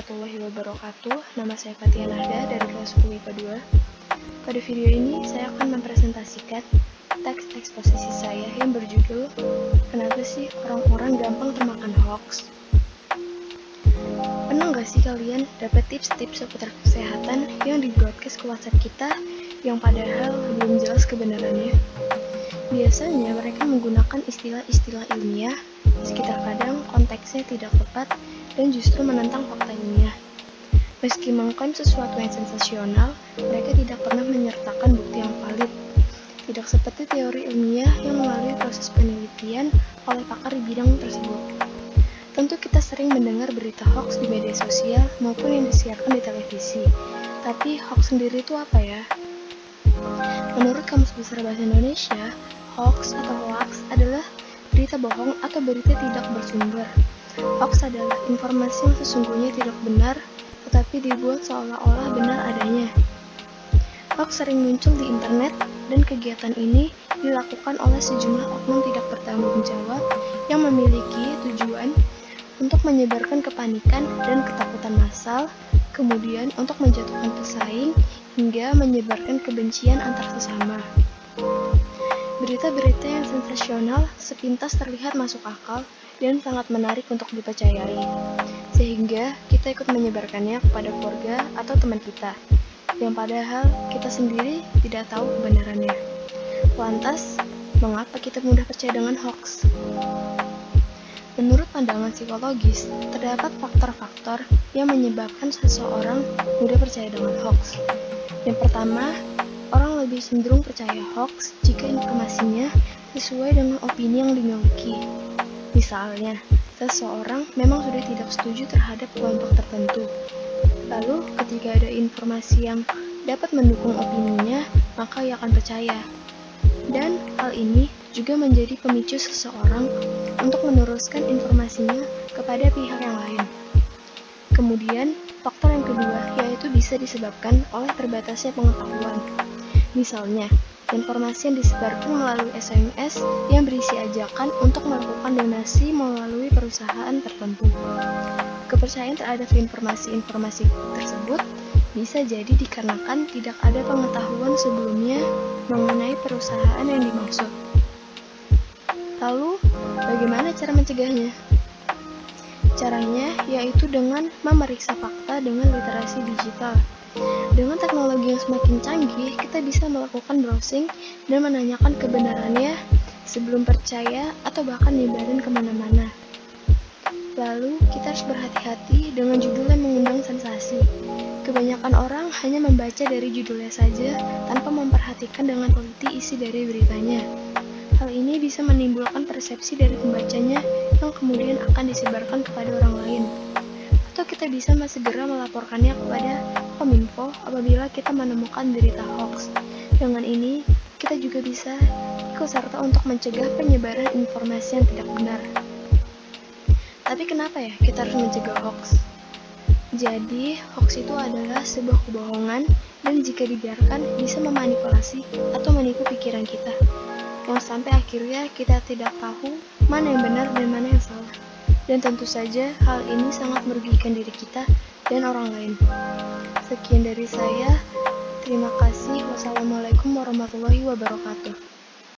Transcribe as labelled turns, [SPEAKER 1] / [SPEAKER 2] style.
[SPEAKER 1] warahmatullahi wabarakatuh. Nama saya Fatia Nahda dari kelas 10 IPA 2. Pada video ini, saya akan mempresentasikan teks eksposisi saya yang berjudul "Kenapa sih orang-orang gampang termakan hoax?". Pernah nggak sih kalian dapat tips-tips seputar kesehatan yang di-broadcast ke WhatsApp kita yang padahal belum jelas kebenarannya? Biasanya mereka menggunakan istilah-istilah ilmiah, sekitar kadang konteksnya tidak tepat dan justru menentang fakta ilmiah. Meski mengklaim sesuatu yang sensasional, mereka tidak pernah menyertakan bukti yang valid. Tidak seperti teori ilmiah yang melalui proses penelitian oleh pakar di bidang tersebut. Tentu kita sering mendengar berita hoax di media sosial maupun yang disiarkan di televisi. Tapi hoax sendiri itu apa ya? Menurut Kamus Besar Bahasa Indonesia, hoax atau hoax adalah berita bohong atau berita tidak bersumber. Hoax adalah informasi yang sesungguhnya tidak benar, tetapi dibuat seolah-olah benar adanya. Hoax sering muncul di internet, dan kegiatan ini dilakukan oleh sejumlah oknum tidak bertanggung jawab yang memiliki tujuan untuk menyebarkan kepanikan dan ketakutan massal, kemudian untuk menjatuhkan pesaing, hingga menyebarkan kebencian antar sesama. Berita-berita yang sensasional sepintas terlihat masuk akal dan sangat menarik untuk dipercayai, sehingga kita ikut menyebarkannya kepada keluarga atau teman kita, yang padahal kita sendiri tidak tahu kebenarannya. Lantas, mengapa kita mudah percaya dengan hoax? Menurut pandangan psikologis, terdapat faktor-faktor yang menyebabkan seseorang mudah percaya dengan hoax. Yang pertama, orang lebih cenderung percaya hoax jika informasinya sesuai dengan opini yang dimiliki. Misalnya, seseorang memang sudah tidak setuju terhadap kelompok tertentu. Lalu, ketika ada informasi yang dapat mendukung opininya, maka ia akan percaya. Dan hal ini juga menjadi pemicu seseorang untuk meneruskan informasinya kepada pihak yang lain. Kemudian, faktor yang kedua yaitu bisa disebabkan oleh terbatasnya pengetahuan. Misalnya, informasi yang disebarkan melalui SMS yang berisi ajakan untuk melakukan donasi melalui perusahaan tertentu. Kepercayaan terhadap informasi-informasi tersebut bisa jadi dikarenakan tidak ada pengetahuan sebelumnya mengenai perusahaan yang dimaksud. Lalu, bagaimana cara mencegahnya? Caranya yaitu dengan memeriksa fakta dengan literasi digital. Dengan teknologi yang semakin canggih, kita bisa melakukan browsing dan menanyakan kebenarannya sebelum percaya atau bahkan nyebarin kemana-mana. Lalu, kita harus berhati-hati dengan judul yang mengundang sensasi. Kebanyakan orang hanya membaca dari judulnya saja tanpa memperhatikan dengan teliti isi dari beritanya. Hal ini bisa menimbulkan persepsi dari pembacanya yang kemudian akan disebarkan kepada orang lain. Atau kita bisa segera melaporkannya kepada Kominfo apabila kita menemukan berita hoax. Dengan ini, kita juga bisa ikut serta untuk mencegah penyebaran informasi yang tidak benar. Tapi kenapa ya kita harus mencegah hoax? Jadi, hoax itu adalah sebuah kebohongan dan jika dibiarkan bisa memanipulasi atau menipu pikiran kita, yang sampai akhirnya kita tidak tahu mana yang benar dan mana yang salah. Dan tentu saja hal ini sangat merugikan diri kita dan orang lain. Sekian dari saya. Terima kasih. Wassalamualaikum warahmatullahi wabarakatuh.